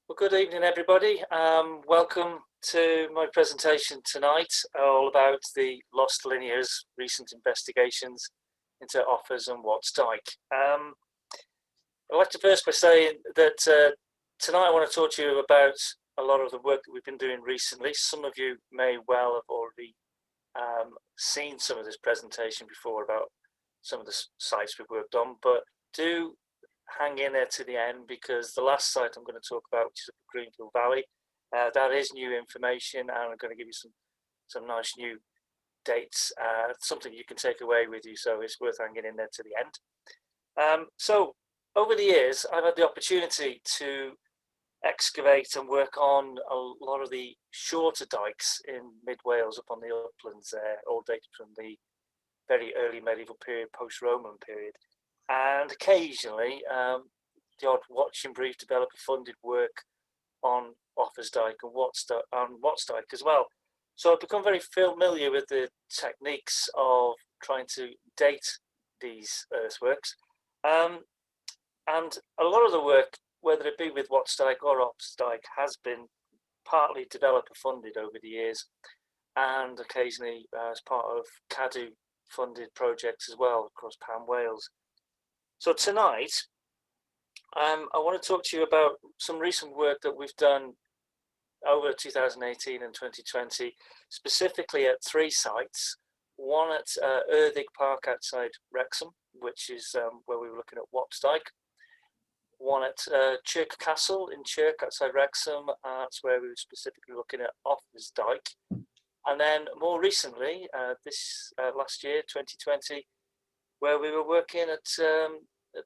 Well, good evening, everybody. Welcome to my presentation tonight, all about the lost linears, recent investigations into Offas and what's Dyke. I'd like to first by saying that tonight I want to talk to you about a lot of the work that we've been doing recently. Some of you may well have already seen some of this presentation before about some of the sites we've worked on, but do hang in there to the end, because the last site I'm going to talk about, which is up the Greenfield Valley, that is new information, and I'm going to give you some nice new dates, something you can take away with you, so it's worth hanging in there to the end. So over the years I've had the opportunity to excavate and work on a lot of the shorter dykes in mid Wales, up on the uplands there, all dated from the very early medieval period, post-Roman period. And occasionally the odd watching brief developer funded work on Offa's Dyke and what's Dyke as well. So I've become very familiar with the techniques of trying to date these earthworks. And a lot of the work, whether it be with what's Dyke or Offa's Dyke, has been partly developer funded over the years, and occasionally as part of CADU funded projects as well across Pan Wales. So tonight, I want to talk to you about some recent work that we've done over 2018 and 2020, specifically at three sites. One at Erddig Park outside Wrexham, which is where we were looking at What's Dyke. One at Chirk Castle in Chirk outside Wrexham, that's where we were specifically looking at Offa's Dyke. And then more recently, this last year, 2020, where we were working at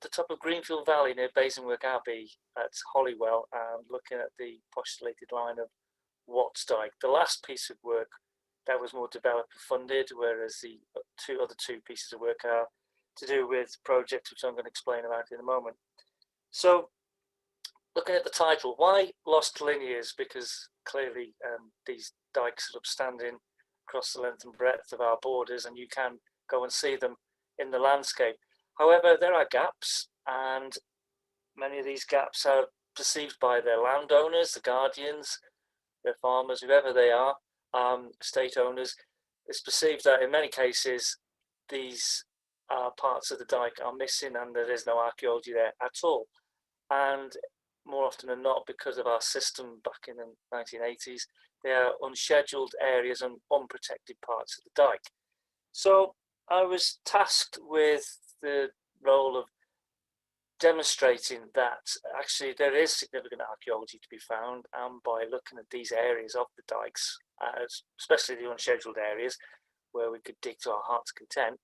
the top of Greenfield Valley near Basingstoke Abbey at Holywell, and looking at the postulated line of What's Dyke. The last piece of work that was more developer funded, whereas the other two pieces of work are to do with projects which I'm going to explain about in a moment. So looking at the title, why lost linears? Because clearly these dykes are upstanding across the length and breadth of our borders, and you can go and see them in the landscape. However, there are gaps, and many of these gaps are perceived by their landowners, the guardians, their farmers, whoever they are, estate owners. It's perceived that in many cases these parts of the dyke are missing and there is no archaeology there at all. And more often than not, because of our system back in the 1980s, they are unscheduled areas and unprotected parts of the dyke. So I was tasked with the role of demonstrating that actually there is significant archaeology to be found, and by looking at these areas of the dykes, especially the unscheduled areas where we could dig to our heart's content,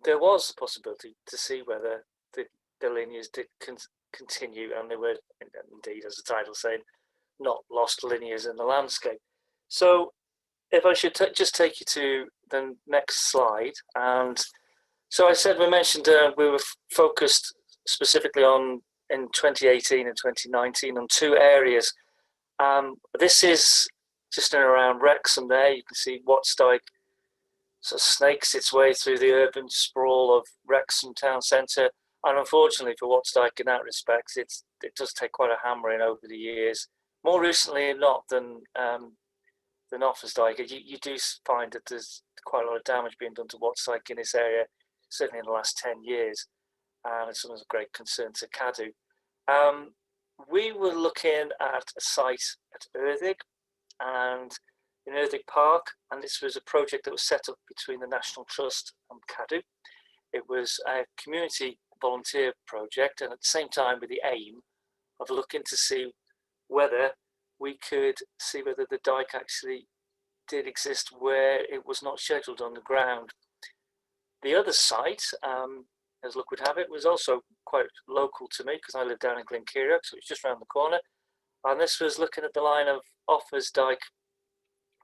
there was a possibility to see whether the linears did continue, and they were indeed, as the title said, not lost linears in the landscape. So if I should just take you to the next slide. And so I said, we mentioned we were focused specifically on, in 2018 and 2019, on two areas. This is just in around Wrexham there. You can see What's Dyke sort of snakes its way through the urban sprawl of Wrexham town centre. And unfortunately for What's Dyke in that respect, it does take quite a hammering over the years. More recently not than Offa's Dyke. You do find that there's quite a lot of damage being done to What's Dyke in this area, certainly in the last 10 years, and it's something of great concern to CADU. We were looking at a site at Erddig and in Erddig Park, and this was a project that was set up between the National Trust and CADU. It was a community volunteer project, and at the same time with the aim of looking to see whether we could see whether the dyke actually did exist where it was not scheduled on the ground. The other site, as luck would have it, was also quite local to me, because I live down in Glenkeirioch, so it was just around the corner. And this was looking at the line of Offa's Dyke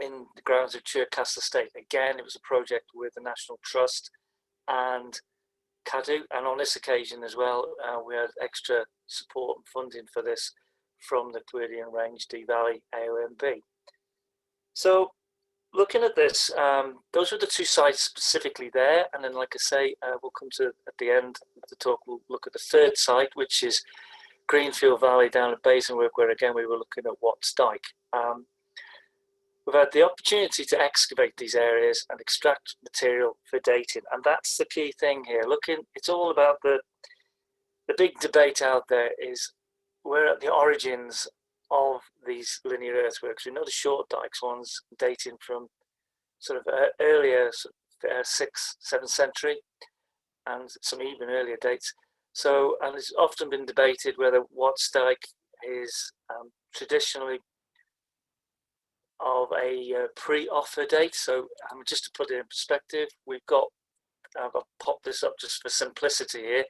in the grounds of Chirk Castle estate. Again, it was a project with the National Trust and CADU, and on this occasion as well, we had extra support and funding for this from the Clwyd Range D Valley AOMB. So looking at this, those were the two sites specifically there, and then, like I say, we'll come to, at the end of the talk, we'll look at the third site, which is Greenfield Valley down at Basingwork, where again we were looking at Watts Dyke. We've had the opportunity to excavate these areas and extract material for dating, and that's the key thing here. It's all about the big debate out there is we're at the origins of these linear earthworks. We know the short dykes ones dating from sort of earlier 6th, 7th century, and some even earlier dates. So, and it's often been debated whether Watts Dyke is traditionally of a pre-Offa date. So, just to put it in perspective, I've popped this up just for simplicity here.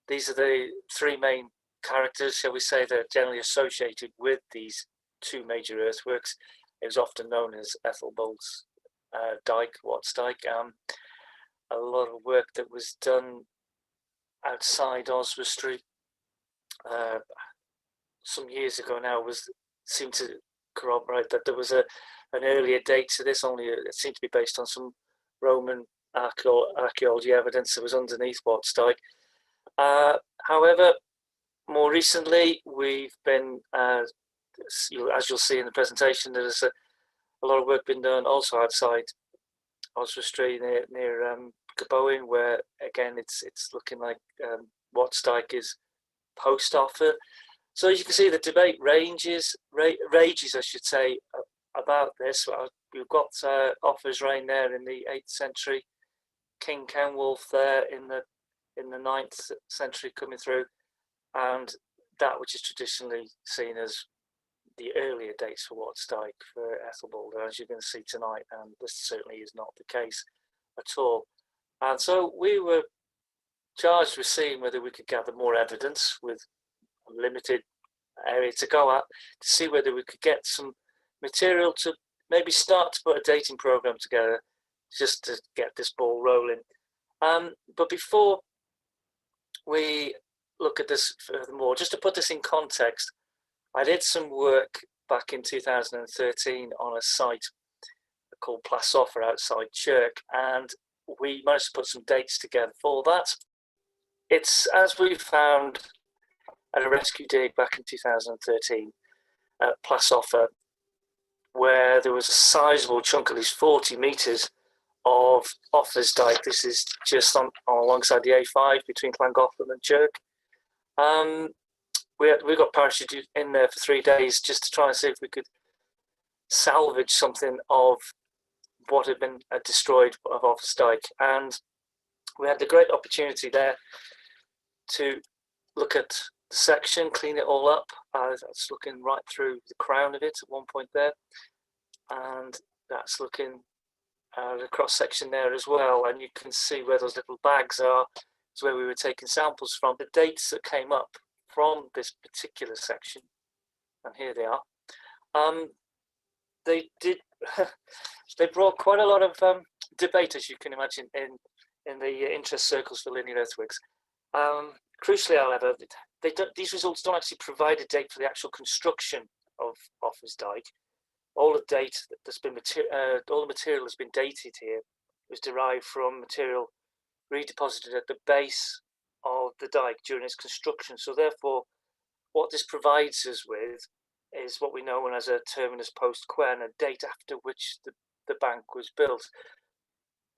These are the three main characters, shall we say, that are generally associated with these two major earthworks. It was often known as Ethelbald's Dyke, Watts Dyke. A lot of work that was done outside Oswestry some years ago now seemed to corroborate that there was an earlier date to this, only it seemed to be based on some Roman archaeology evidence that was underneath Watts Dyke. However, more recently, we've been, as you'll see in the presentation, there's a lot of work been done also outside Oswestry near Gabowen, where again it's looking like Watts Dyke is post Offa. So as you can see, the debate rages, I should say, about this. We've got Offa's reign there in the 8th century, King Kenwulf there in the 9th century coming through, and that which is traditionally seen as the earlier dates for Watts Dyke for Ethelbald, as you're going to see tonight, and this certainly is not the case at all. And so we were charged with seeing whether we could gather more evidence with a limited area to go at, to see whether we could get some material to maybe start to put a dating program together, just to get this ball rolling. But before we look at this furthermore, just to put this in context, I did some work back in 2013 on a site called Offa outside Chirk, and we managed to put some dates together for that. It's as we found at a rescue dig back in 2013 at Offa, where there was a sizable chunk, at least 40 metres of Offa's Dyke. This is just on alongside the A5 between Llangollen and Chirk. We got parachuted in there for 3 days just to try and see if we could salvage something of what had been destroyed of Offa's Dyke. And we had the great opportunity there to look at the section, clean it all up. That's looking right through the crown of it at one point there. And that's looking at a cross section there as well. And you can see where those little bags are. It's where we were taking samples from. The dates that came up from this particular section, and here they are, they brought quite a lot of debate, as you can imagine, in the interest circles for linear earthworks. Crucially, however, these results don't actually provide a date for the actual construction of Offa's Dyke. All the material that's been dated here was derived from material redeposited at the base of the dike during its construction. So therefore, what this provides us with is what we know as a terminus post quern, a date after which the bank was built.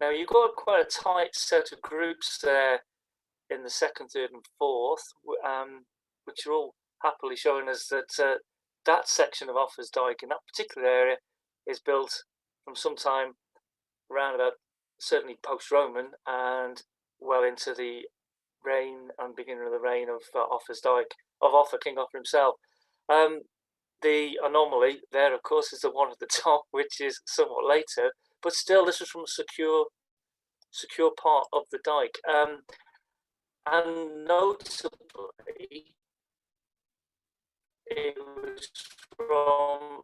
Now you've got quite a tight set of groups there in the 2nd, 3rd and 4th, which are all happily showing us that that section of Offa's Dyke in that particular area is built from sometime around about certainly post-Roman and well into the reign and beginning of the reign of Offa's Dyke, of Offa, King Offa himself. The anomaly there, of course, is the one at the top, which is somewhat later, but still this was from a secure part of the dike. And notably, it was from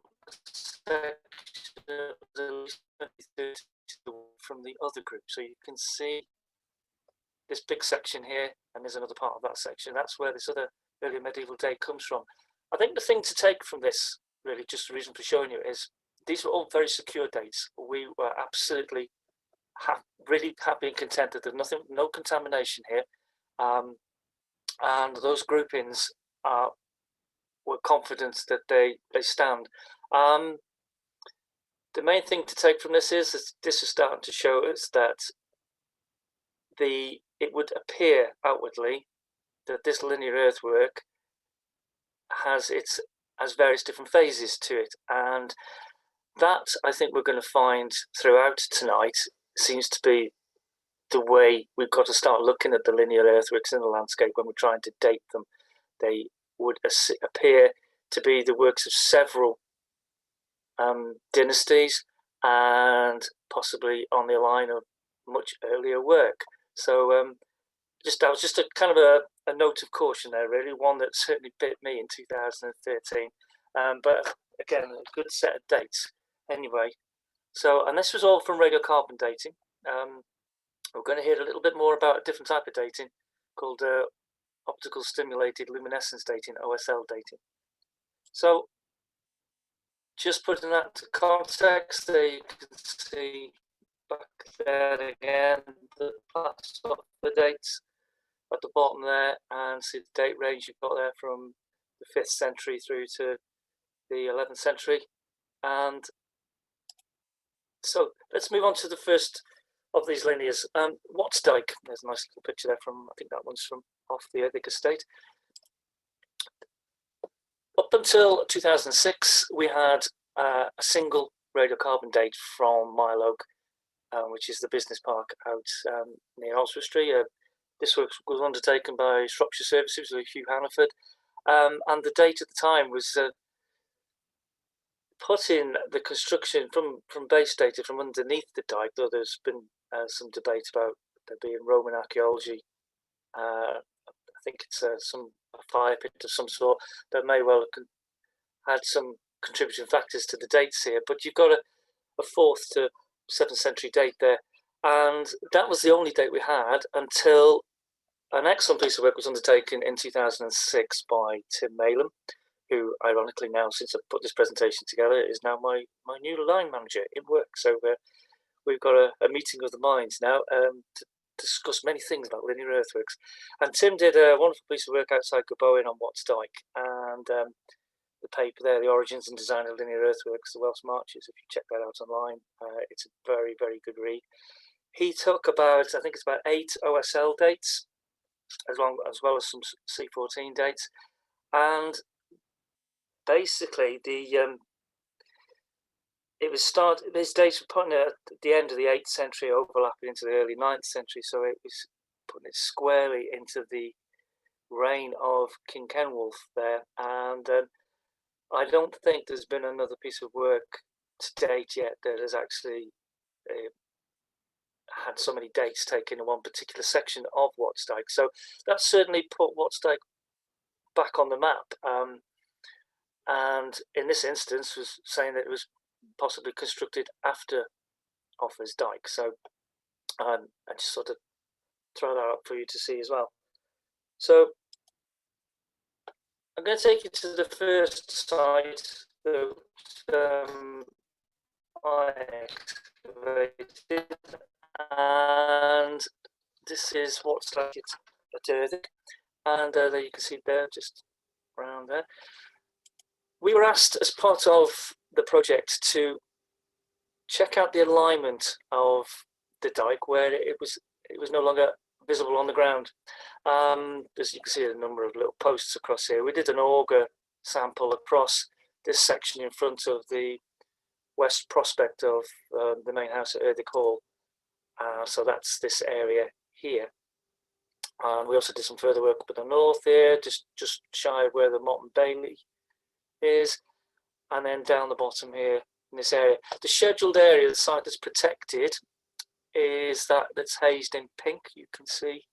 from the other group. So you can see this big section here, and there's another part of that section. That's where this other early medieval date comes from. I think the thing to take from this, really, just the reason for showing you, is these were all very secure dates. We were absolutely really happy and content that there's no contamination here. And those groupings we're confident that they stand. The main thing to take from this is that this is starting to show us that it would appear outwardly that this linear earthwork has various different phases to it, and that I think we're going to find throughout tonight seems to be the way we've got to start looking at the linear earthworks in the landscape when we're trying to date them. They would appear to be the works of several dynasties and possibly on the line of much earlier work. So that was just a kind of a note of caution there, really, one that certainly bit me in 2013. But again, a good set of dates anyway. So, and this was all from radiocarbon dating. We're going to hear a little bit more about a different type of dating called optical stimulated luminescence dating, OSL dating. So, just putting that to context, there you can see back there again the past of the dates at the bottom there, and see the date range you've got there from the 5th century through to the 11th century. And so let's move on to the first of these linears. What's Dyke? There's a nice little picture there from, I think that one's from off the Erddig estate. Up until 2006, we had a single radiocarbon date from Mile Oak, which is the business park out near Oswestry. This work was undertaken by Shropshire Services with Hugh Hannaford, and the date at the time was put in the construction from base data from underneath the Dyke, though there's been some debate about there being Roman archaeology. I think it's a fire pit of some sort that may well have had some contributing factors to the dates here, but you've got a 4th to 7th century date there, and that was the only date we had until an excellent piece of work was undertaken in 2006 by Tim Maylam, who ironically now, since I put this presentation together, is now my new line manager in work. So we've got a meeting of the minds now to discuss many things about linear earthworks. And Tim did a wonderful piece of work outside Gobowen on What's Dyke, and the paper there, The Origins and Design of Linear Earthworks, the Welsh Marches. If you check that out online, it's a very, very good read. He took about, I think it's about 8 OSL dates, as well as some C14 dates, and basically these dates were putting it at the end of the 8th century, overlapping into the early 9th century, so it was putting it squarely into the reign of King Kenwulf there. And I don't think there's been another piece of work to date yet that has actually had so many dates taken in one particular section of What's Dyke. So that certainly put What's Dyke back on the map. And in this instance was saying that it was possibly constructed after Offa's Dyke. So I just sort of throw that up for you to see as well. So I'm going to take you to the first site that I excavated, and this is What's Dyke at Erddig, and there you can see there, just around there. We were asked as part of the project to check out the alignment of the Dyke where it was no longer visible on the ground. As you can see, a number of little posts across here. We did an auger sample across this section in front of the west prospect of the main house at Erddig Hall. So that's this area here. And we also did some further work up in the north here, just shy of where the Motte and Bailey is, and then down the bottom here in this area. The scheduled area, the site that's protected, is that's hazed in pink. You can see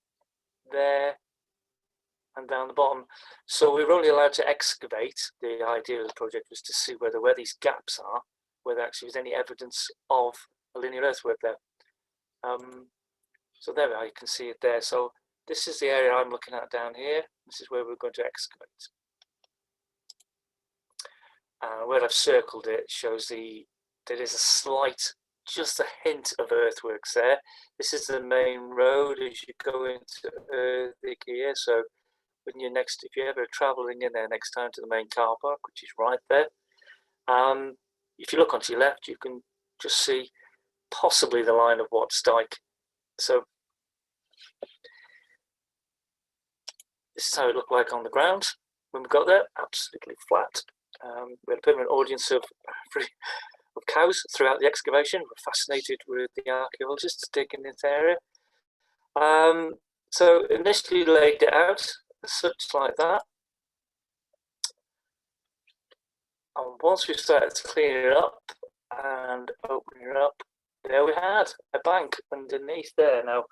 there and down the bottom. So we were only allowed to excavate. The idea of the project was to see where these gaps are, whether actually there's any evidence of a linear earthwork there. So there we are, you can see it there. So this is the area I'm looking at down here. This is where we're going to excavate. Where I've circled it shows there is a slight, just a hint of earthworks there. This is the main road as you go into Erddig here. So if you're ever travelling in there next time to the main car park, which is right there, if you look onto your left, you can just see possibly the line of Watts Dyke. So this is how it looked like on the ground when we got there, absolutely flat. We had a permanent audience of cows throughout the excavation. We're fascinated with the archaeologists digging in this area. So initially laid it out such like that. And once we started to clean it up and open it up, there we had a bank underneath there. Now,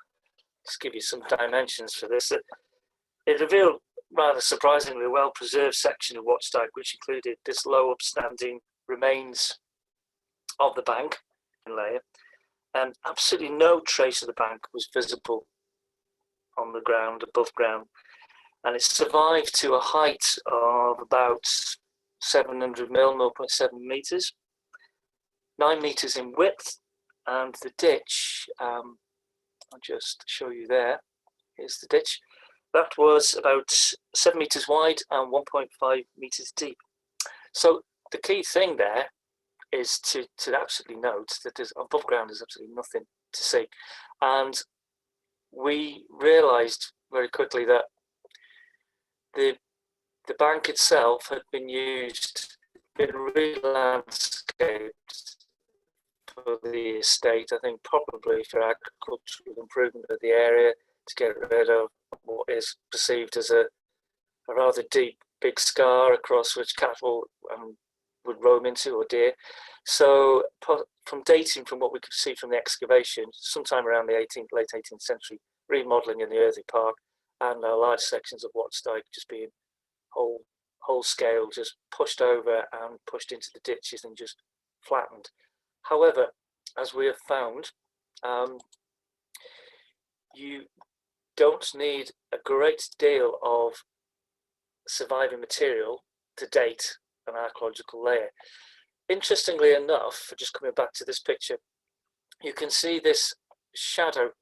just give you some dimensions for this. It revealed rather surprisingly a well-preserved section of Watts Dyke, which included this low upstanding remains of the bank layer, and absolutely no trace of the bank was visible on the ground, above ground, and it survived to a height of about 700 mil, 0.7 meters, 9 meters in width, and the ditch, I'll just show you there, here's the ditch, that was about 7 meters wide and 1.5 meters deep. So the key thing there is to absolutely note that there's above ground there's absolutely nothing to see. And we realized very quickly that the bank itself had been re-landscaped for the estate, I think probably for agricultural improvement of the area, to get rid of what is perceived as a rather deep, big scar across which cattle would roam into, or deer. So from dating from what we could see from the excavation, sometime around the late 18th century, remodelling in the Erddig Park, and large sections of Watts Dyke just being whole scale, just pushed over and pushed into the ditches and just flattened. However, as we have found, you don't need a great deal of surviving material to date an archaeological layer. Interestingly enough, just coming back to this picture, you can see this shadow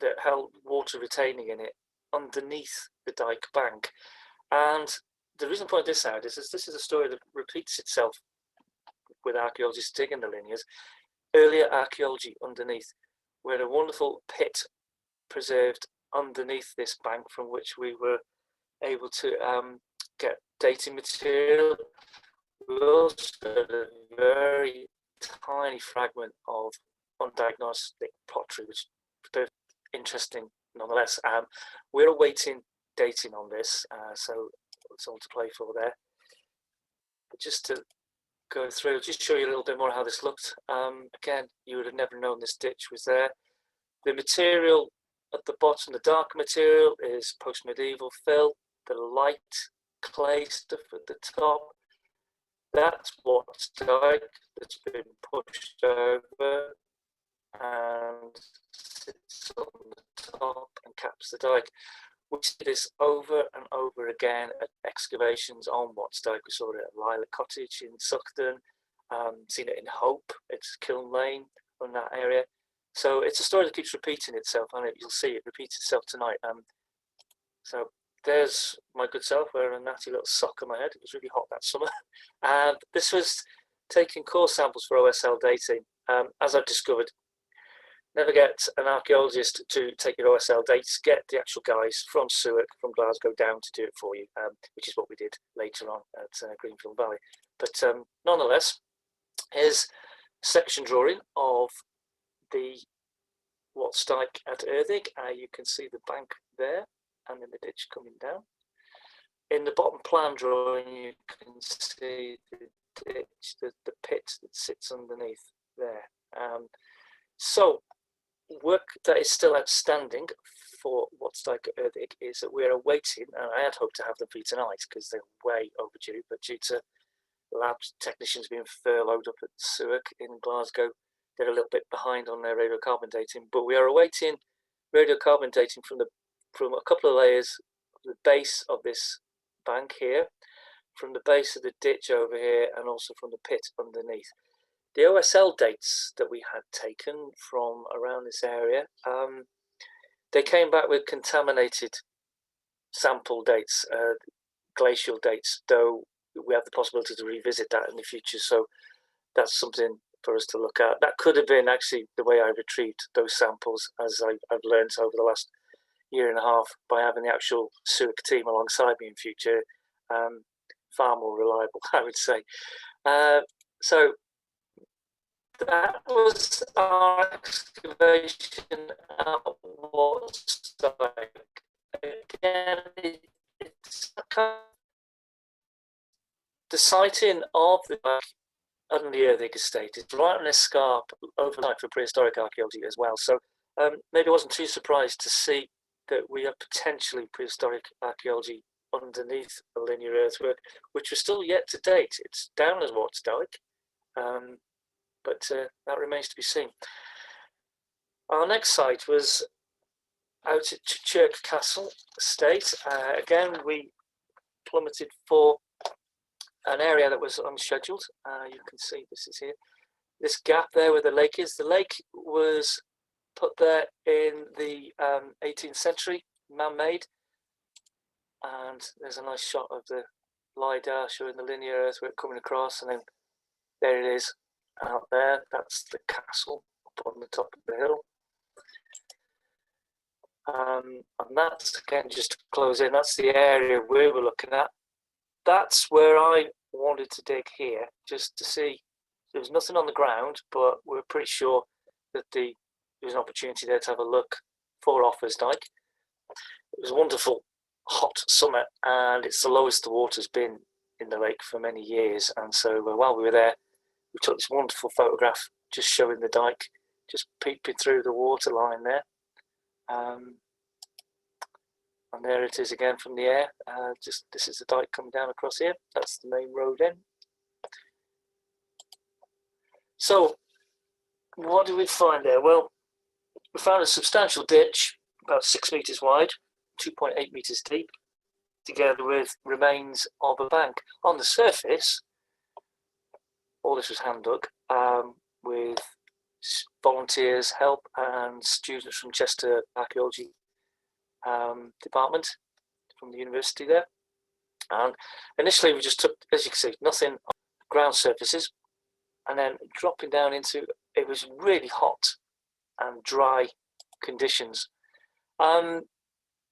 that held water retaining in it underneath the Dyke bank. And the reason I point this out is this is a story that repeats itself with archaeologists digging the linears. Earlier archaeology underneath, we had a wonderful pit preserved underneath this bank from which we were able to get dating material. We also had a very tiny fragment of undiagnosed pottery, which is both interesting nonetheless. We're awaiting dating on this, so it's all to play for there. But just to go through, just show you a little bit more how this looked. Again, you would have never known this ditch was there. The material at the bottom, the dark material, is post-medieval fill. The light clay stuff at the top, that's Watts Dyke that's been pushed over and sits on the top and caps the dike. We see this over and over again at excavations on Watts Dyke. We saw it at Lilac Cottage in Suckden, seen it in Hope, it's Kiln Lane in that area. So it's a story that keeps repeating itself, and you'll see it repeats itself tonight. So there's my good self wearing a natty little sock on my head. It was really hot that summer. And this was taking core samples for OSL dating. As I've discovered, never get an archaeologist to take your OSL dates. Get the actual guys from Newark, from Glasgow down to do it for you, which is what we did later on at Greenfield Valley. But nonetheless, here's a section drawing of the Watts Dyke at Erddig. You can see the bank there and then the ditch coming down. In the bottom plan drawing, you can see the ditch, the pit that sits underneath there. So work that is still outstanding for Watts Dyke at Erddig is that we're awaiting, and I had hoped to have them for you tonight because they're way overdue, but due to lab technicians being furloughed up at Newark in Glasgow, they're a little bit behind on their radiocarbon dating. But we are awaiting radiocarbon dating from a couple of layers of the base of this bank here, from the base of the ditch over here, and also from the pit underneath. The OSL dates that we had taken from around this area, they came back with contaminated sample dates, glacial dates, though we have the possibility to revisit that in the future. So that's something for us to look at. That could have been actually the way I retrieved those samples, as I've learned over the last year and a half, by having the actual Chirk team alongside me in future. Far more reliable, I would say. So that was our excavation at what's like. Again, it's the sighting of the on the Erddig estate is right on a scarp overnight for prehistoric archaeology as well. So maybe I wasn't too surprised to see that we have potentially prehistoric archaeology underneath the linear earthwork, which was still yet to date. It's down as what's Dyke, but that remains to be seen. Our next site was out at Chirk Castle estate. Again, we plummeted for an area that was unscheduled. You can see this is here. This gap there where the lake is. The lake was put there in the 18th century, man-made. And there's a nice shot of the LiDAR showing the linear earthwork coming across, and then there it is out there. That's the castle up on the top of the hill. And that's, again, just to close in, that's the area we were looking at. That's where I wanted to dig here, just to see. There was nothing on the ground, but we're pretty sure that there was an opportunity there to have a look for Offa's Dyke. It was a wonderful hot summer, and it's the lowest the water's been in the lake for many years. And so while we were there, we took this wonderful photograph just showing the Dyke just peeping through the water line there. And there it is again from the air. This is the Dyke coming down across here. That's the main road in. So what did we find there? Well, we found a substantial ditch, about 6 meters wide, 2.8 meters deep, together with remains of a bank. On the surface, all this was hand dug with volunteers' help and students from Chester Archaeology department from the university there. And initially we just took, as you can see, nothing on ground surfaces, and then dropping down into, it was really hot and dry conditions.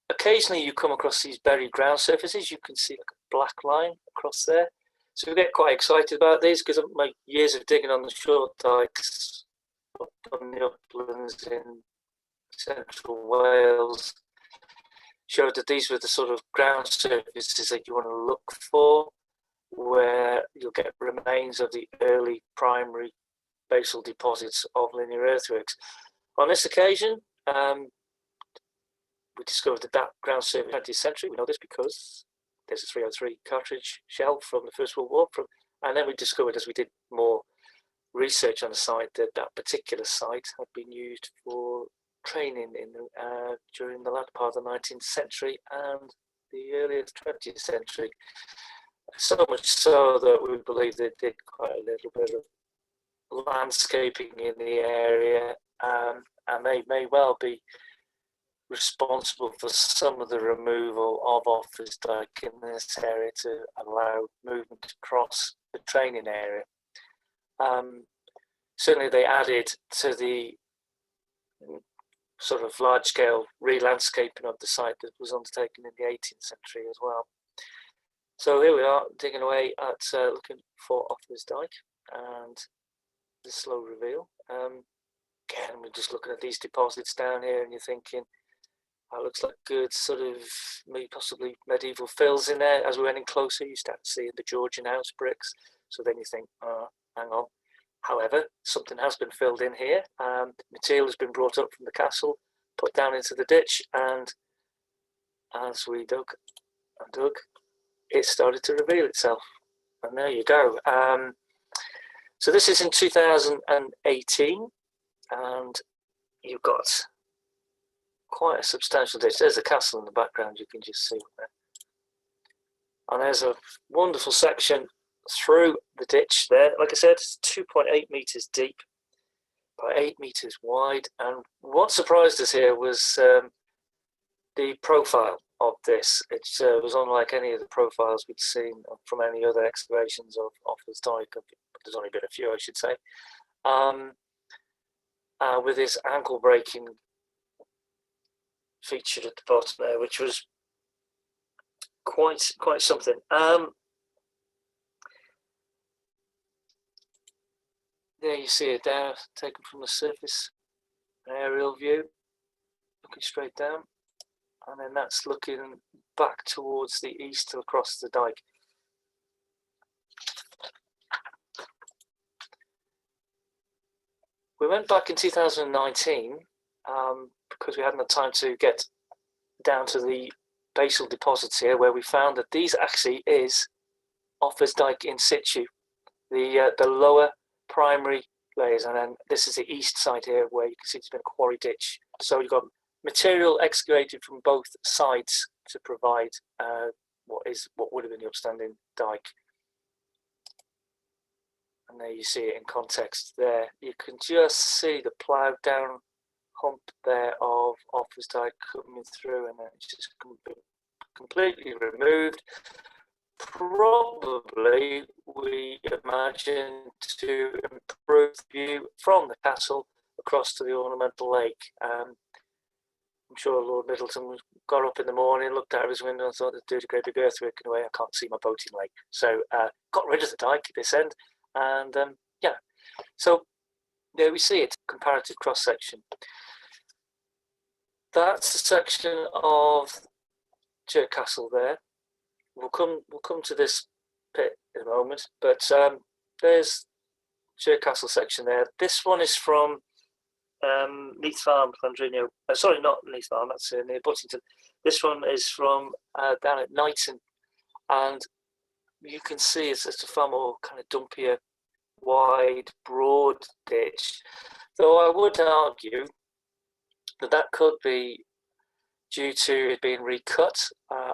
Occasionally you come across these buried ground surfaces. You can see like a black line across there. So we get quite excited about these because of my years of digging on the short dykes up on the uplands in central Wales showed that these were the sort of ground surfaces that you want to look for, where you'll get remains of the early primary basal deposits of linear earthworks. On this occasion, we discovered that ground surface 20th century. We know this because there's a 303 cartridge shell from the First World War. And then we discovered, as we did more research on the site, that that particular site had been used for training during the latter part of the 19th century and the earliest 20th century. So much so that we believe they did quite a little bit of landscaping in the area, and they may well be responsible for some of the removal of Offa's Dyke in this area to allow movement across the training area. Certainly they added to the sort of large-scale re-landscaping of the site that was undertaken in the 18th century as well. So here we are, digging away at looking for Offa's Dyke and the slow reveal. Again, we're just looking at these deposits down here, and you're thinking, that looks like good sort of maybe possibly medieval fills in there. As we went in closer, you start seeing the Georgian house bricks. So then you think, hang on. However, something has been filled in here. Material has been brought up from the castle, put down into the ditch, and as we dug and dug, it started to reveal itself. And there you go. So this is in 2018, and you've got quite a substantial ditch. There's a castle in the background, you can just see there. And there's a wonderful section through the ditch there. Like I said, it's 2.8 meters deep by 8 meters wide. And what surprised us here was the profile of this. It was unlike any of the profiles we'd seen from any other excavations of Offa's Dyke. There's only been a few, I should say. With this ankle breaking featured at the bottom there, which was quite something. There you see it there, taken from the surface, an aerial view, looking straight down, and then that's looking back towards the east across the Dyke. We went back in 2019 because we hadn't had time to get down to the basal deposits here, where we found that these actually is Offa's Dyke in situ, the lower primary layers, and then this is the east side here where you can see there's been a quarry ditch. So you've got material excavated from both sides to provide what would have been the upstanding dyke. And there you see it in context there. You can just see the ploughed down hump there of Offa's Dyke coming through, and then it's just completely removed. Probably, we imagine, to improve the view from the castle across to the ornamental lake. I'm sure Lord Middleton got up in the morning, looked out of his window and thought, there's a great big earthwork in the way, I can't see my boating lake. So got rid of the dyke at this end, and yeah. So there we see it, comparative cross-section. That's the section of Chirk Castle there. We'll come to this pit in a moment, but there's Chirk Castle section there. This one is from Neath Farm, Llandrino. Sorry, not Neath Farm, that's near Buttington. This one is from down at Knighton, and you can see it's a far more kind of dumpier, wide, broad ditch. Though I would argue that could be due to it being recut,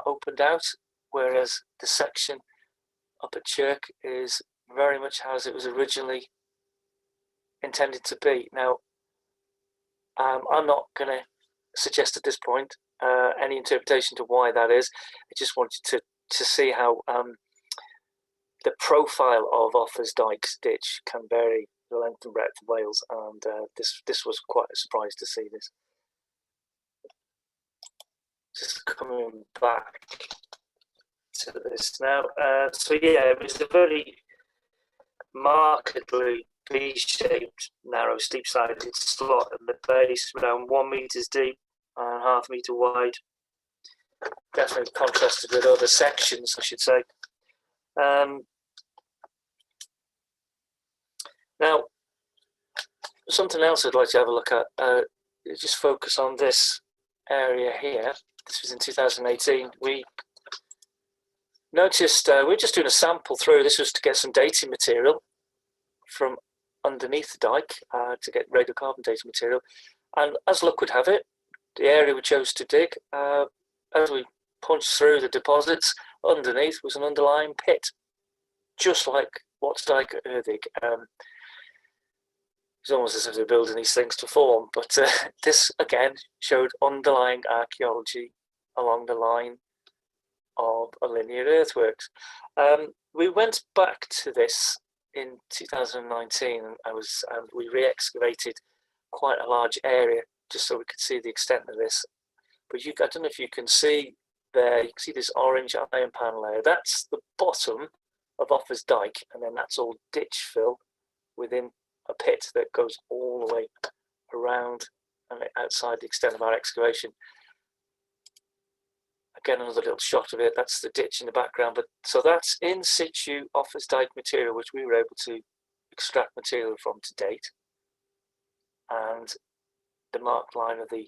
opened out, whereas the section up at Chirk is very much as it was originally intended to be. Now, I'm not going to suggest at this point any interpretation to why that is. I just wanted to see how the profile of Offa's Dyke's ditch can vary the length and breadth of Wales, and this was quite a surprise to see this. Just coming back to this now. So yeah, it was a very markedly V-shaped, narrow, steep-sided slot at the base, around 1 meters deep and half a meter wide. Definitely contrasted with other sections, I should say. Now, something else I'd like to have a look at. Just focus on this area here. This was in 2018. We noticed we were just doing a sample through. This was to get some dating material from underneath the dyke, to get radiocarbon dating material. And as luck would have it, the area we chose to dig, as we punched through the deposits, underneath was an underlying pit, just like what's Dyke at Erddig. It's almost as if they're building these things to form, but this again showed underlying archaeology along the line of a linear earthworks. We went back to this in 2019, and we re-excavated quite a large area just so we could see the extent of this. But I don't know if you can see there, you can see this orange iron pan layer. That's the bottom of Offa's Dyke, and then that's all ditch fill within a pit that goes all the way around and outside the extent of our excavation. Again, another little shot of it. That's the ditch in the background. But so that's in situ Offa's Dyke material, which we were able to extract material from to date, and the marked line of the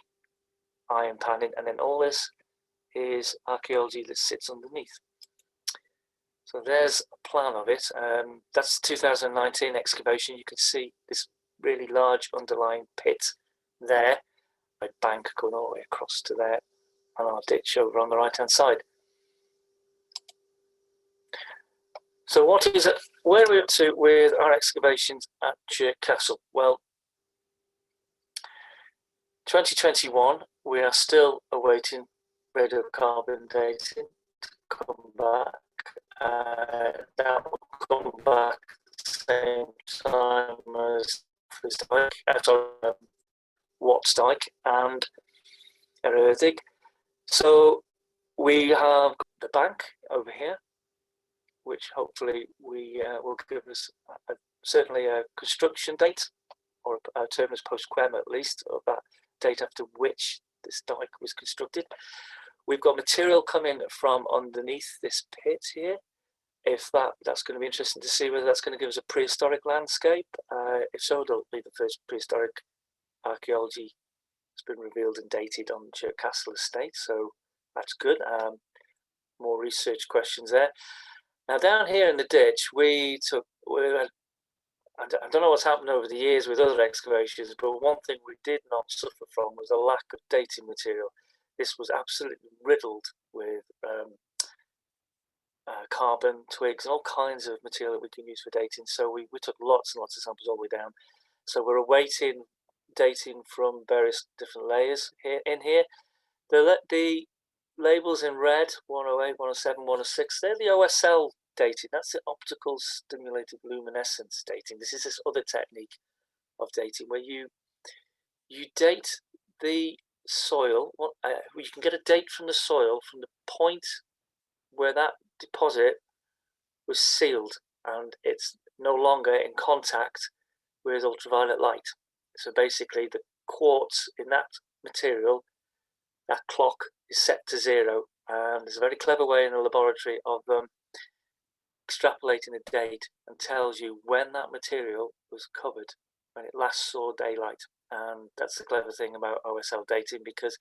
iron panning, and then all this is archaeology that sits underneath. So there's a plan of it. That's 2019 excavation. You can see this really large underlying pit there, a bank going all the way across to there, and our ditch over on the right hand side. So what is it? Where are we up to with our excavations at Chirk Castle? Well, 2021, we are still awaiting radiocarbon dating to come back. That will come back at the same time as Dyke and Erddig. So we have the bank over here, which hopefully will give us certainly a construction date, or a terminus post quem at least, of that date after which this dike was constructed. We've got material coming from underneath this pit here. If that's going to be interesting to see whether that's going to give us a prehistoric landscape. If so, it'll be the first prehistoric archaeology that's been revealed and dated on Chirk Castle estate, so that's good. More research questions there. Now down here in the ditch, I don't know what's happened over the years with other excavations, but one thing we did not suffer from was a lack of dating material. This was absolutely riddled with carbon, twigs, and all kinds of material that we can use for dating. So we took lots and lots of samples all the way down. So we're awaiting dating from various different layers here. The labels in red, 108, 107, 106, they're the OSL dating. That's the optical stimulated luminescence dating. This is this other technique of dating where you date the soil. You can get a date from the soil from the point where that deposit was sealed and it's no longer in contact with ultraviolet light. So basically the quartz in that material, that clock, is set to 0, and there's a very clever way in a laboratory of extrapolating a date and tells you when that material was covered, when it last saw daylight. And that's the clever thing about OSL dating, because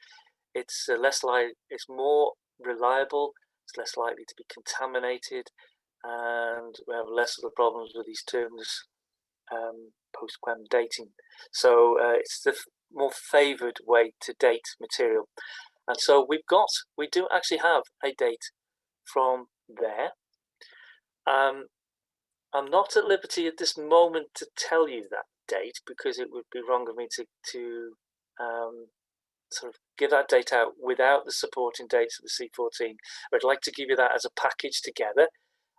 it's it's more reliable, it's less likely to be contaminated, and we have less of the problems with these terms post-quem dating. So it's the more favoured way to date material. And so we do actually have a date from there. I'm not at liberty at this moment to tell you that date, because it would be wrong of me to sort of give that date out without the supporting dates of the C14. I'd like to give you that as a package together.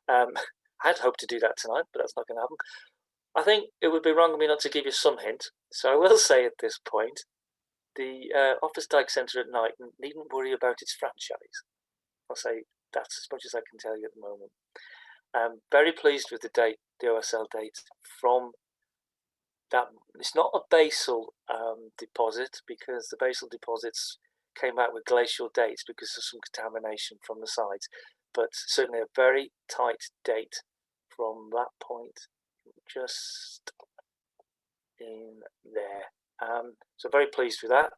I'd hoped to do that tonight, but that's not going to happen. I think it would be wrong of me not to give you some hint. So I will say at this point, the Offa's Dyke Centre at night needn't worry about its franchise. I'll say that's as much as I can tell you at the moment. I'm very pleased with the date, the OSL date from that. It's not a basal deposit, because the basal deposits came back with glacial dates because of some contamination from the sides, but certainly a very tight date from that point just in there. So very pleased with that.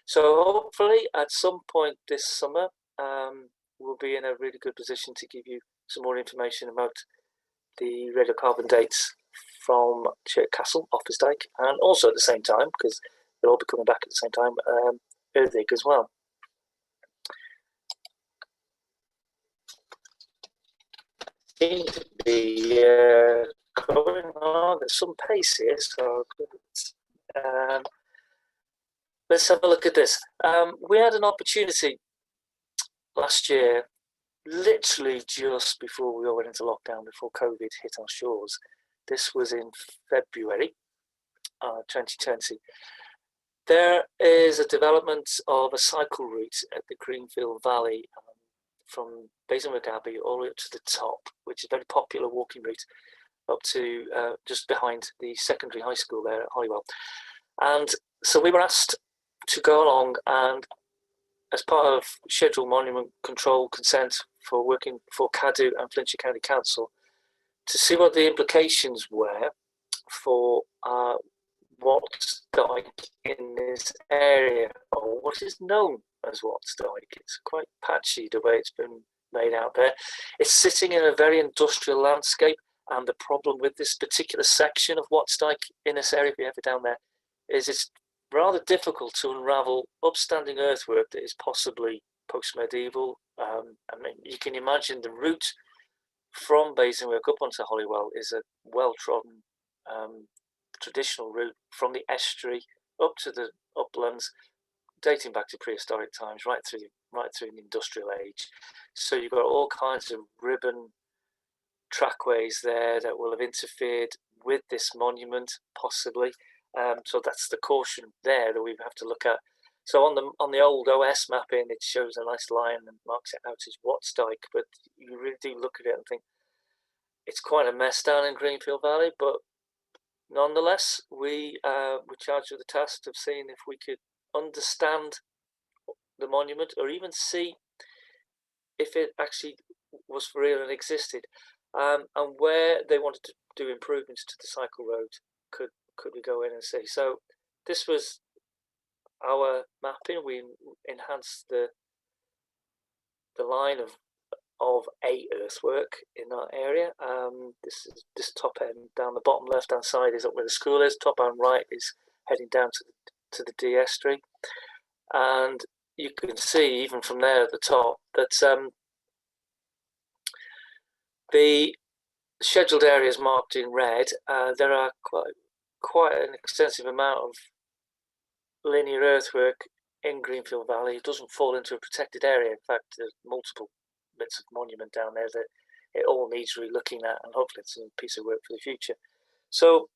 So hopefully at some point this summer we'll be in a really good position to give you some more information about the radiocarbon dates from Chirk Castle, Offa's Dyke, and also at the same time, because they'll all be coming back at the same time, Erddig as well. Seems to be going on at some pace here, so let's have a look at this. We had an opportunity last year, literally just before we all went into lockdown, before COVID hit our shores. This was in February 2020. There is a development of a cycle route at the Greenfield Valley from Basingstoke Abbey all the way up to the top, which is a very popular walking route up to just behind the secondary high school there at Holywell. And so we were asked to go along, and as part of scheduled monument control consent for working for CADU and Flintshire County Council, to see what the implications were for what's Dyke in this area, or what is known as what's Dyke. It's quite patchy the way it's been laid out there. It's sitting in a very industrial landscape, and the problem with this particular section of what's Dyke in this area, if you're ever down there, is it's rather difficult to unravel upstanding earthwork that is possibly post-medieval. I mean, you can imagine the route from Basingstoke up onto Holywell is a well-trodden traditional route from the estuary up to the uplands, dating back to prehistoric times, right through right through the industrial age. So you've got all kinds of ribbon trackways there that will have interfered with this monument, possibly. So that's the caution there that we have to look at. So on the old OS mapping, it shows a nice line and marks it out as Watts Dyke, but you really do look at it and think it's quite a mess down in Greenfield Valley. But nonetheless, we were charged with the task of seeing if we could understand the monument, or even see if it actually was for real and existed, and where they wanted to do improvements to the cycle road. Could we go in and see? So this was our mapping. We enhanced the line of a earthwork in that area. This top end down the bottom left hand side is up where the school is. Top hand right is heading down to the D estuary, and you can see even from there at the top that the scheduled areas marked in red. There are quite an extensive amount of linear earthwork in Greenfield Valley. It doesn't fall into a protected area. In fact, there's multiple bits of monument down there that it all needs re-looking at, and hopefully it's a piece of work for the future. So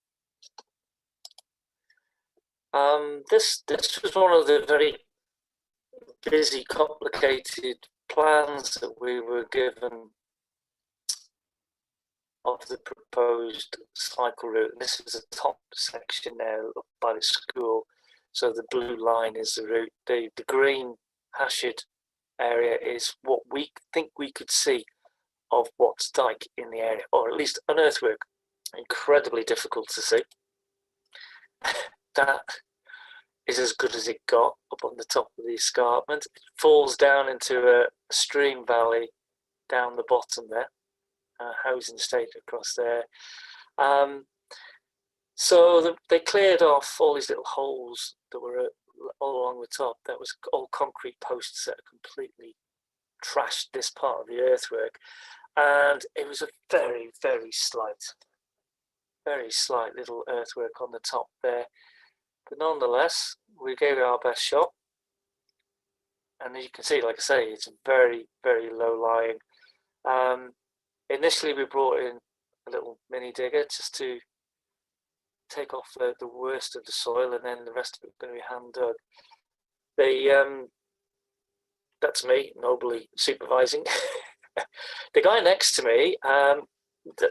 this was one of the very busy, complicated plans that we were given of the proposed cycle route. And this is the top section there up by the school. So the blue line is the route. The green hashed area is what we think we could see of Watts Dyke in the area, or at least an earthwork. Incredibly difficult to see. That is as good as it got up on the top of the escarpment. It falls down into a stream valley down the bottom there. Housing estate across there. So they cleared off all these little holes that were all along the top. That was all concrete posts that completely trashed this part of the earthwork, and it was a very, very slight little earthwork on the top there. But nonetheless, we gave it our best shot, and as you can see, like I say, it's very, very low lying. Initially, we brought in a little mini digger just to take off the worst of the soil, and then the rest of it going to be hand dug. That's me nobly supervising. The guy next to me,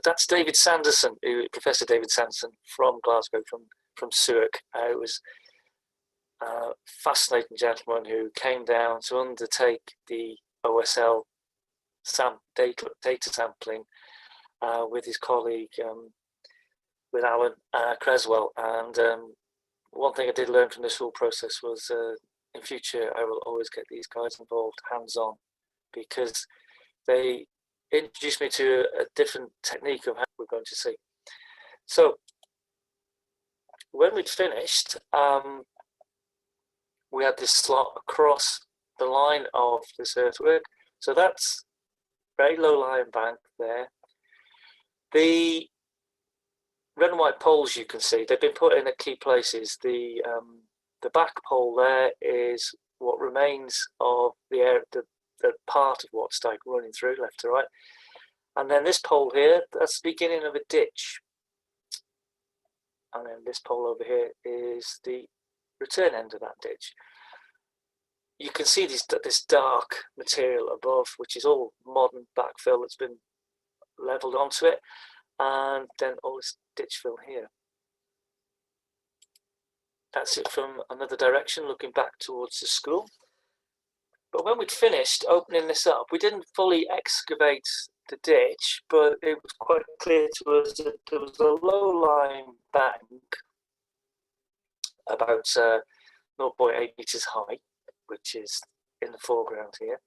that's David Sanderson, Professor David Sanderson from Glasgow, from Chirk. It was a fascinating gentleman who came down to undertake the OSL data sampling with his colleague, with Alan Creswell. And one thing I did learn from this whole process was in future I will always get these guys involved hands-on, because they introduced me to a different technique of how we're going to see. So when we'd finished, we had this slot across the line of this earthwork. So that's very low lying bank there. The red and white poles you can see, they've been put in at key places. The back pole there is what remains of the part of Watts Dyke running through left to right. And then this pole here, that's the beginning of a ditch. And then this pole over here is the return end of that ditch. You can see this dark material above, which is all modern backfill that's been levelled onto it, and then all this ditch fill here. That's it from another direction, looking back towards the school. But when we'd finished opening this up, we didn't fully excavate the ditch, but it was quite clear to us that there was a low-lying bank about 0.8 metres high, which is in the foreground here.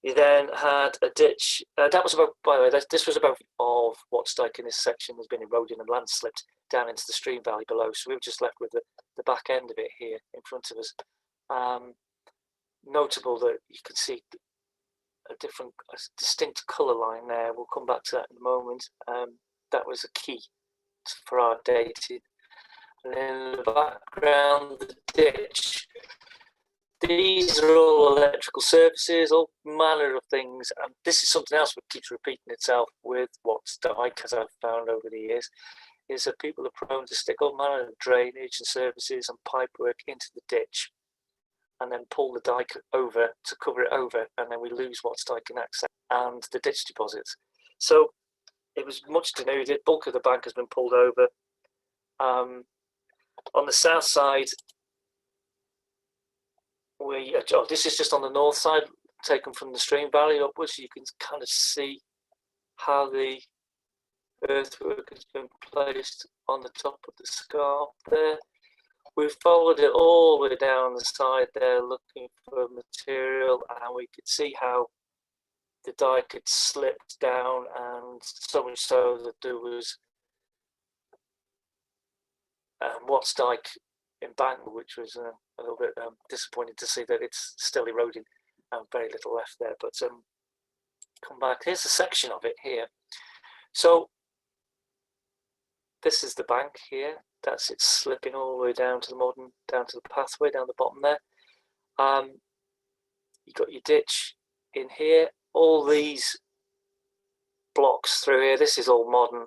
You then had a ditch. That was about, by the way, this was about of Watts Dyke in this section has been eroded and landslipped down into the stream valley below. So we were just left with the back end of it here in front of us. Notable that you can see a distinct colour line there. We'll come back to that in a moment. That was a key for our dating. And in the background, the ditch. these are all electrical surfaces, all manner of things, and this is something else that keeps repeating itself with what's Dyke, as I've found over the years, is that people are prone to stick all manner of drainage and surfaces and pipework into the ditch and then pull the Dyke over to cover it over, and then we lose what's Dyke in access and the ditch deposits. So it was much denuded, bulk of the bank has been pulled over. On the south side, this is just on the north side, taken from the stream valley upwards. You can kind of see how the earthwork has been placed on the top of the scarp there. We've followed it all the way down the side there looking for material, and we could see how the Dyke had slipped down, and so much so that there was what's Dyke embankment, which was a little bit disappointing to see that it's still eroding and very little left there. But come back, here's a section of it here. So this is the bank here. That's it slipping all the way down to the modern, down to the pathway down the bottom there. You've got your ditch in here. All these blocks through here, this is all modern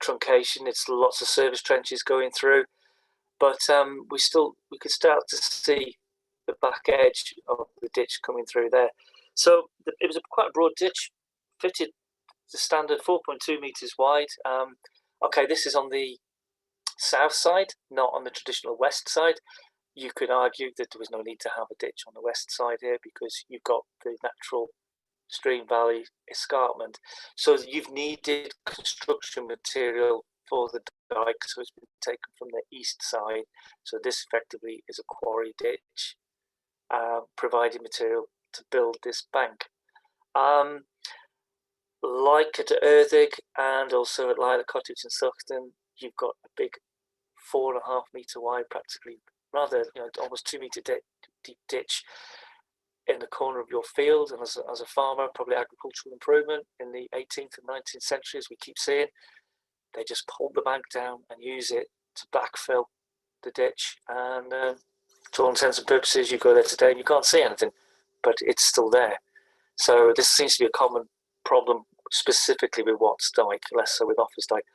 truncation. It's lots of service trenches going through, but we could start to see the back edge of the ditch coming through there. So it was quite a broad ditch, fitted the standard 4.2 meters wide. Okay, this is on the south side, not on the traditional west side. You could argue that there was no need to have a ditch on the west side here because you've got the natural stream valley escarpment. So you've needed construction material for the Dyke, so it's been taken from the east side. So this effectively is a quarry ditch, providing material to build this bank. Like at Erddig and also at Lilac Cottage in Suckton, you've got a big 4.5 meter wide, practically, rather, almost 2 meter deep ditch in the corner of your field. And as a farmer, probably agricultural improvement in the 18th and 19th century, as we keep seeing, they just pulled the bank down and use it to backfill the ditch. And to all intents and purposes, you go there today and you can't see anything, but it's still there. So this seems to be a common problem, specifically with Watts Dyke, less so with Offa's Dyke.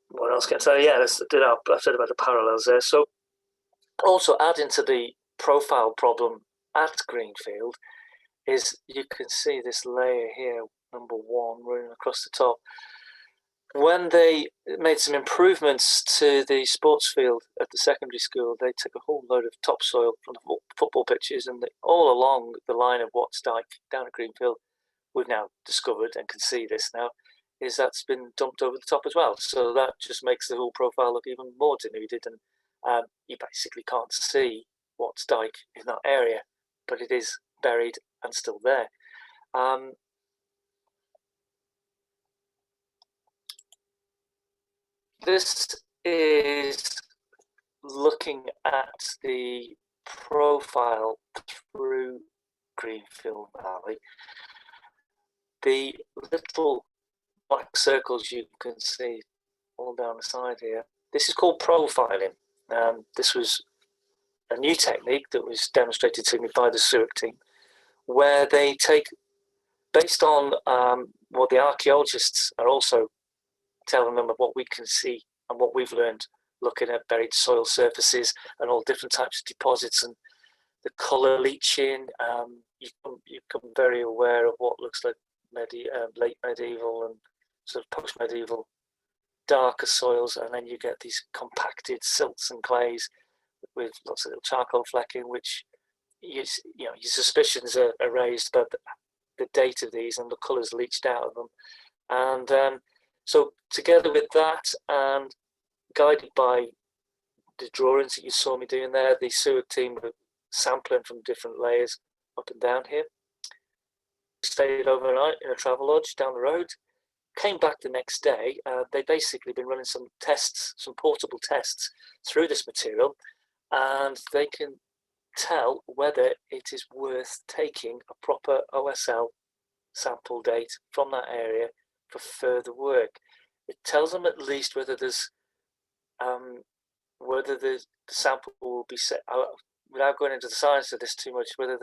What else can I say? Yeah, I've said about the parallels there. So also adding to the profile problem at Greenfield is you can see this layer here, number 1, running across the top. When they made some improvements to the sports field at the secondary school, they took a whole load of topsoil from the football pitches, and all along the line of Watts Dyke down at Greenfield, we've now discovered and can see this now, is that's been dumped over the top as well. So that just makes the whole profile look even more denuded, and you basically can't see Watts Dyke in that area, but it is buried and still there. This is looking at the profile through Greenfield Valley. The little black circles you can see all down the side here, this is called profiling. This was a new technique that was demonstrated to me by the Chirk team, where they take, based on what the archaeologists are also telling them of what we can see and what we've learned looking at buried soil surfaces and all different types of deposits and the colour leaching. You become very aware of what looks like late medieval and sort of post-medieval darker soils, and then you get these compacted silts and clays with lots of little charcoal flecking, which your suspicions are raised about the date of these and the colours leached out of them. And so together with that, and guided by the drawings that you saw me doing there, the Chirk team were sampling from different layers up and down here. Stayed overnight in a travel lodge down the road. Came back the next day. They'd basically been running some tests, some portable tests through this material, and they can tell whether it is worth taking a proper OSL sample date from that area for further work. It tells them at least whether there's whether the sample will be set, without going into the science of this too much, whether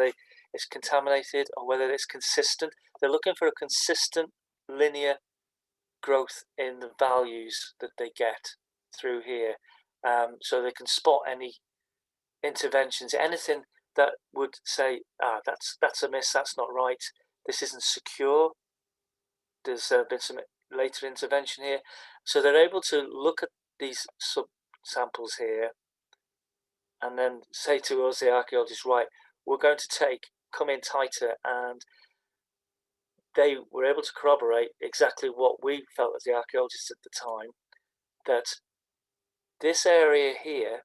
it's contaminated or whether it's consistent. They're looking for a consistent linear growth in the values that they get through here, so they can spot any interventions, anything that would say, that's amiss, that's not right, this isn't secure, there's been some later intervention here. So they're able to look at these sub samples here and then say to us, the archaeologists, right, we're going to come in tighter, and they were able to corroborate exactly what we felt as the archaeologists at the time, that this area here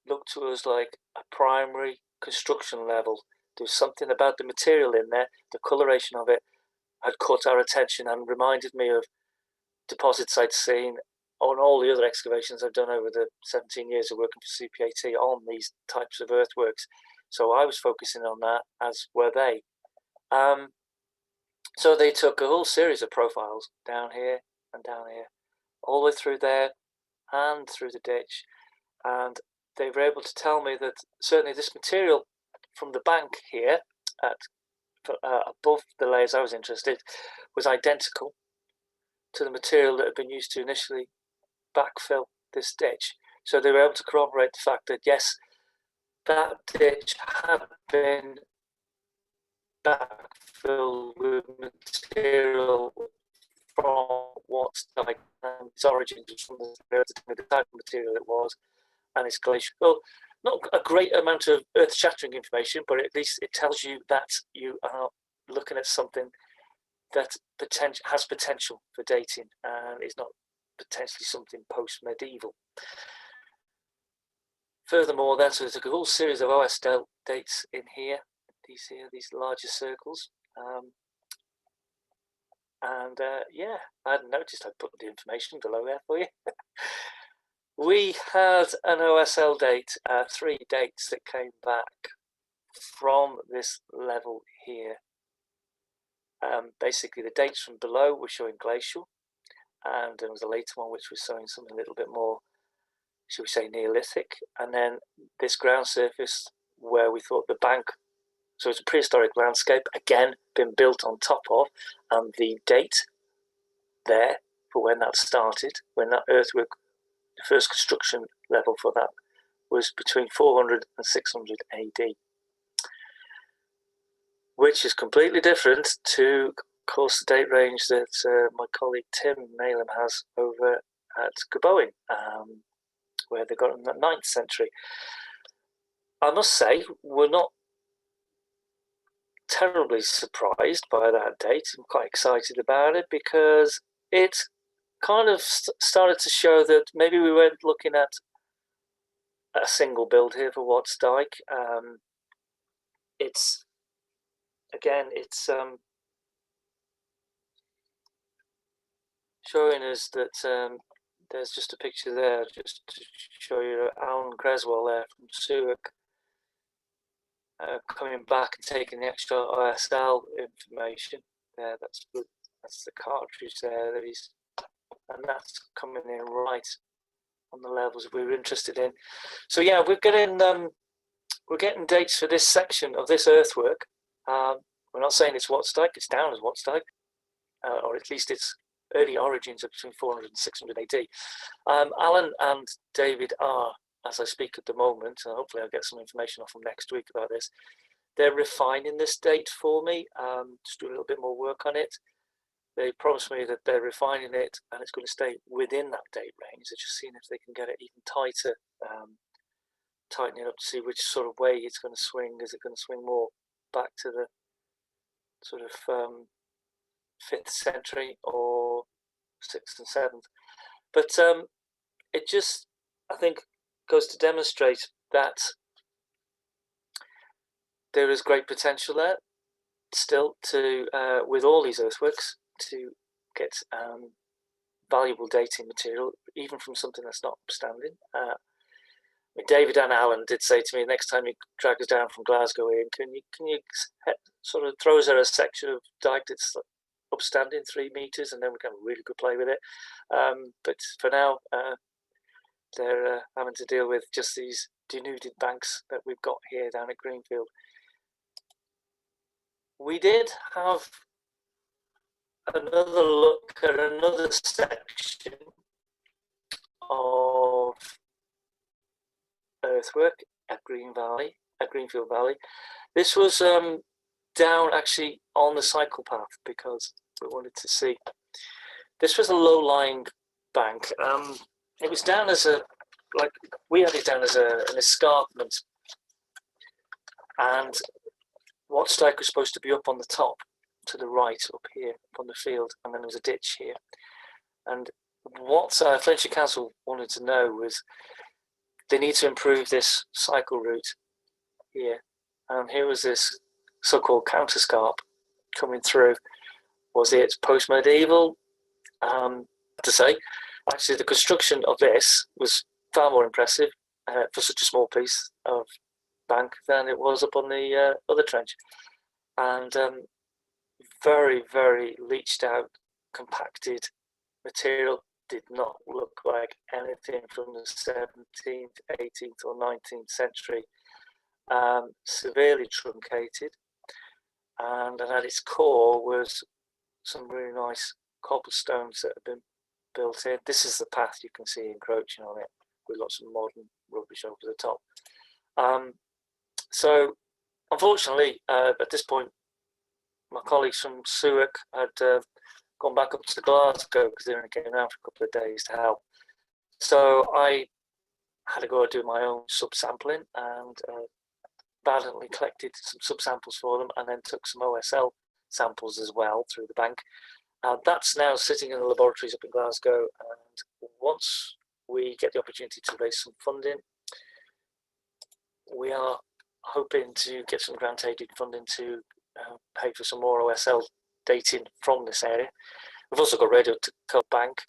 looked to us like a primary construction level. There was something about the material in there, the coloration of it had caught our attention and reminded me of deposits I'd seen on all the other excavations I've done over the 17 years of working for CPAT on these types of earthworks. So I was focusing on that, as were they. So they took a whole series of profiles down here and down here, all the way through there and through the ditch. And they were able to tell me that certainly this material from the bank here at above the layers I was interested was identical to the material that had been used to initially backfill this ditch. So they were able to corroborate the fact that yes, that ditch had been backfilled with material from what's Dyke, and its origins from the type of material it was, and its glacial. Well, not a great amount of earth-shattering information, but at least it tells you that you are looking at something that has potential for dating, and is not potentially something post-medieval. Furthermore, then, so there's a whole series of OS dates in here, these larger circles. Yeah, I hadn't noticed. I put the information below there for you. We had an OSL date, 3 dates that came back from this level here. Basically, the dates from below were showing glacial, and there was a later one which was showing something a little bit more, shall we say, Neolithic. And then this ground surface where we thought the bank, so it's a prehistoric landscape, again, been built on top of, and the date there for when that started, when that earthwork, the first construction level for that, was between 400 and 600 AD, which is completely different to, of course, the date range that my colleague Tim Nalem has over at Gaboin, where they got in the 9th century. I must say, we're not terribly surprised by that date. I'm quite excited about it because it kind of started to show that maybe we weren't looking at a single build here for what's Dyke. It's showing us that there's just a picture there just to show you Alan Creswell there from Chirk coming back and taking the extra OSL information there. That's the cartridge there that he's, and that's coming in right on the levels we were interested in. So yeah, we're getting dates for this section of this earthwork. We're not saying it's Watts Dyke, it's down as Watts Dyke, or at least its early origins are between 400 and 600 AD. Alan and David are, as I speak at the moment, and hopefully I'll get some information off them next week about this, they're refining this date for me, just do a little bit more work on it. They promised me that they're refining it and it's going to stay within that date range. They're just seeing if they can get it even tighter, tightening it up to see which sort of way it's going to swing. Is it going to swing more back to the sort of 5th century or 6th and 7th? But it just, I think, goes to demonstrate that there is great potential there still to, with all these earthworks, to get valuable dating material, even from something that's not upstanding. David and Alan did say to me, next time you drag us down from Glasgow in, can you sort of throw us at a section of Dyke that's upstanding 3 meters, and then we can have a really good play with it. But for now, they're having to deal with just these denuded banks that we've got here down at Greenfield. We did have another look at another section of earthwork at Greenfield Valley. This was down actually on the cycle path because we wanted to see. This was a low-lying bank. It was down as we had it down as an escarpment, and Watts Dyke was supposed to be up on the top to the right up here from the field, and then there was a ditch here. And what Flintshire Council wanted to know was they need to improve this cycle route here. And here was this so-called counterscarp coming through. Was it post-medieval? To say, actually, the construction of this was far more impressive for such a small piece of bank than it was up on the other trench, and very, very leached out, compacted material. Did not look like anything from the 17th, 18th, or 19th century. Severely truncated, and at its core was some really nice cobblestones that have been built in. This is the path you can see encroaching on it with lots of modern rubbish over the top. So unfortunately, at this point, my colleagues from Suic had gone back up to Glasgow because they only came down for a couple of days to help. So I had to go do my own sub-sampling and valiantly collected some sub-samples for them, and then took some OSL samples as well through the bank. That's now sitting in the laboratories up in Glasgow, and once we get the opportunity to raise some funding, we are hoping to get some grant-aided funding to pay for some more OSL dating from this area. We've also got radio to bank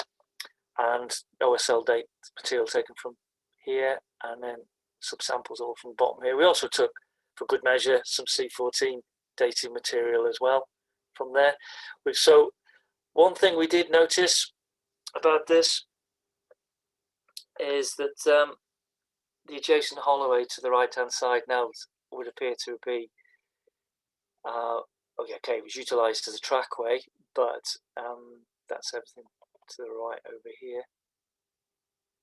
and OSL date material taken from here, and then sub-samples all from the bottom here. We also took, for good measure, some C14 dating material as well from there. So one thing we did notice about this is that the adjacent Holloway to the right-hand side now would appear to be, okay, it was utilised as a trackway, but that's everything to the right over here.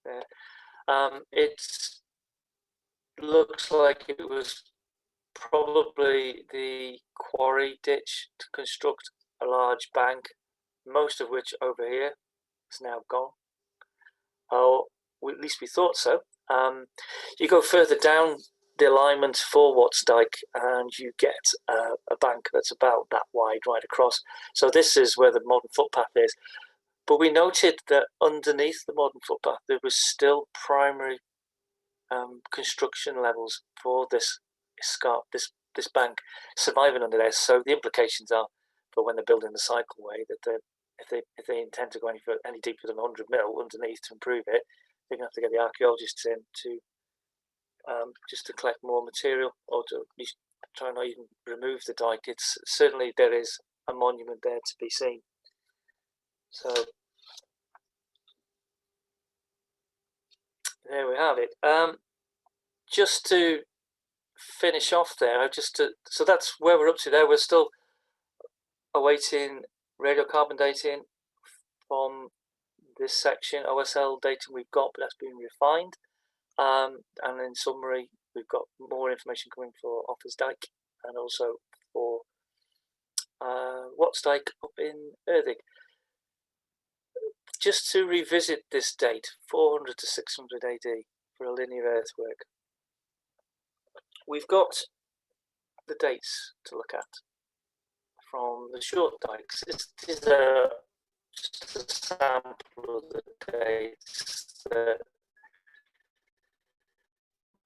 There. It looks like it was probably the quarry ditch to construct a large bank, most of which over here is now gone. At least we thought so. You go further down the alignment for Watts Dyke, and you get a bank that's about that wide right across. So this is where the modern footpath is. But we noted that underneath the modern footpath, there was still primary construction levels for this bank surviving under there. So the implications are for when they're building the cycleway that if they intend to go any deeper than 100 mil underneath to improve it, they're going to have to get the archaeologists in to just to collect more material, or to at least try and not even remove the dike. It's certainly, there is a monument there to be seen. So there we have it. Just to finish off there, so that's where we're up to there. We're still awaiting radiocarbon dating from this section. OSL dating we've got, but that's been refined. And in summary, we've got more information coming for Offa's Dyke and also for Watts Dyke up in Erddig. Just to revisit this date, 400 to 600 AD for a linear earthwork. We've got the dates to look at from the short dykes. This is just a sample of the dates that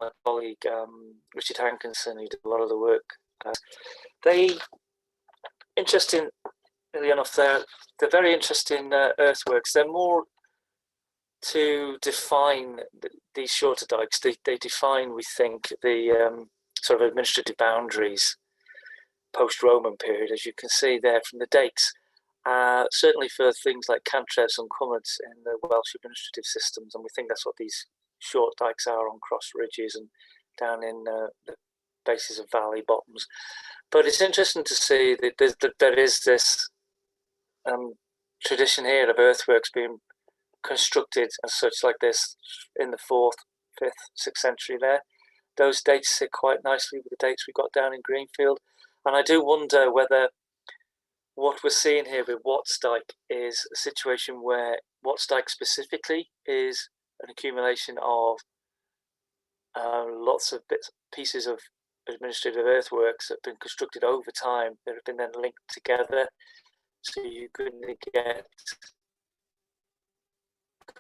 my colleague Richard Hankinson, who did a lot of the work, interestingly enough, they're very interesting earthworks. They're more to define these shorter dykes. They define, we think, the sort of administrative boundaries post-Roman period, as you can see there from the dates. Certainly for things like cantrevs and cummards in the Welsh administrative systems, and we think that's what these short dikes are on cross ridges and down in the bases of valley bottoms. But it's interesting to see that there is this tradition here of earthworks being constructed as such like this in the 4th, 5th, 6th century there. Those dates sit quite nicely with the dates we got down in Greenfield. And I do wonder whether what we're seeing here with Watts Dyke is a situation where Watts Dyke specifically is an accumulation of lots of pieces of administrative earthworks that have been constructed over time that have been then linked together. So you're going to get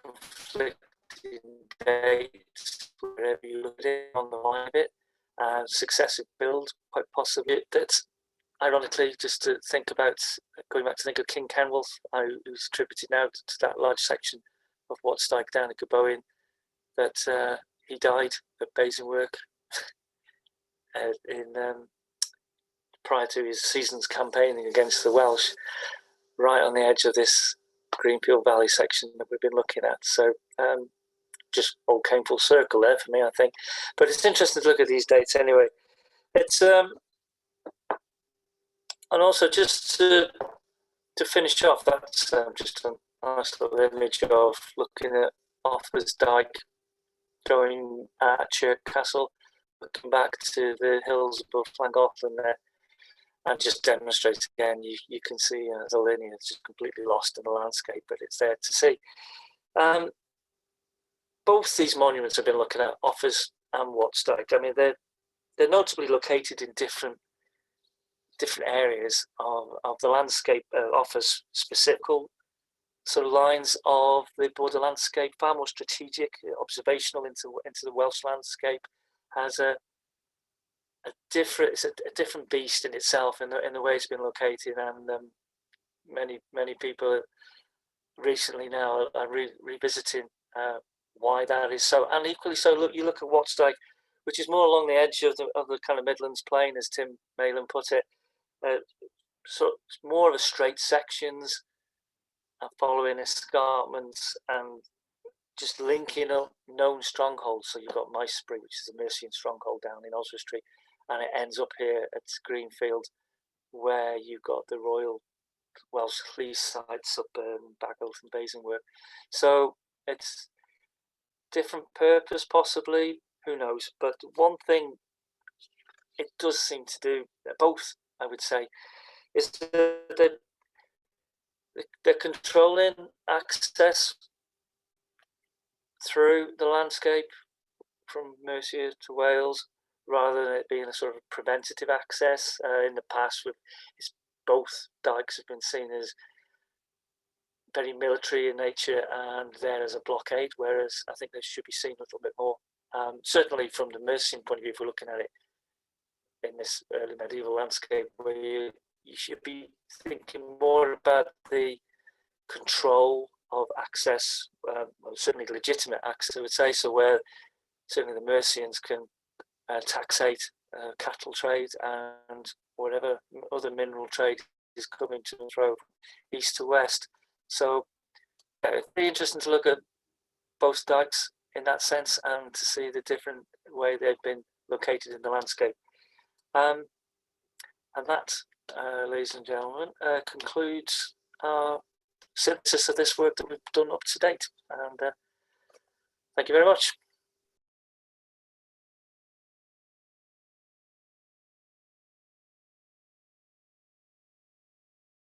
conflicting dates wherever you look at it on the line of it, and successive builds, quite possibly. That's ironically, just to think about, going back to think of King Kenwulf, who's attributed now to that large section of Watts Dyke down in Caboin, that he died at Basingwork prior to his season's campaigning against the Welsh, right on the edge of this Greenfield Valley section that we've been looking at. So just all came full circle there for me, I think. But it's interesting to look at these dates anyway. It's and also just to finish off, that's just a nice little image of looking at Offa's Dyke, going at Chirk Castle, looking back to the hills above Llangollen there, and just demonstrate again. You can see the linear is just completely lost in the landscape, but it's there to see. Both these monuments have been looking at, Offa's and Watts Dyke. I mean, they're notably located in different areas of the landscape. Offa's specific sort of lines of the border landscape, far more strategic, observational into the Welsh landscape, has a different beast in itself in the way it's been located, and many people recently now are revisiting why that is so. And equally so, you look at Watts Dyke, which is more along the edge of the kind of Midlands Plain, as Tim Mayland put it. So it's more of a straight sections, following escarpments and just linking up known strongholds. So you've got Maesbury, which is a Mercian stronghold down in Oswestry, and it ends up here at Greenfield, where you've got the Royal Welsh Police sites up Bagholt and Basingwork. So it's different purpose, possibly, who knows. But one thing it does seem to do, both, I would say, is that they're controlling access through the landscape from Mercia to Wales, rather than it being a sort of preventative access. In the past, both dikes have been seen as very military in nature and there as a blockade, whereas I think they should be seen a little bit more. Certainly from the Mercian point of view, if we're looking at it in this early medieval landscape, where you should be thinking more about the control of access, certainly legitimate access, I would say, so where certainly the Mercians can taxate cattle trade and whatever other mineral trade is coming to and fro east to west. So it's very interesting to look at both dikes in that sense and to see the different way they've been located in the landscape. And that, ladies and gentlemen, concludes our synthesis of this work that we've done up to date. And thank you very much.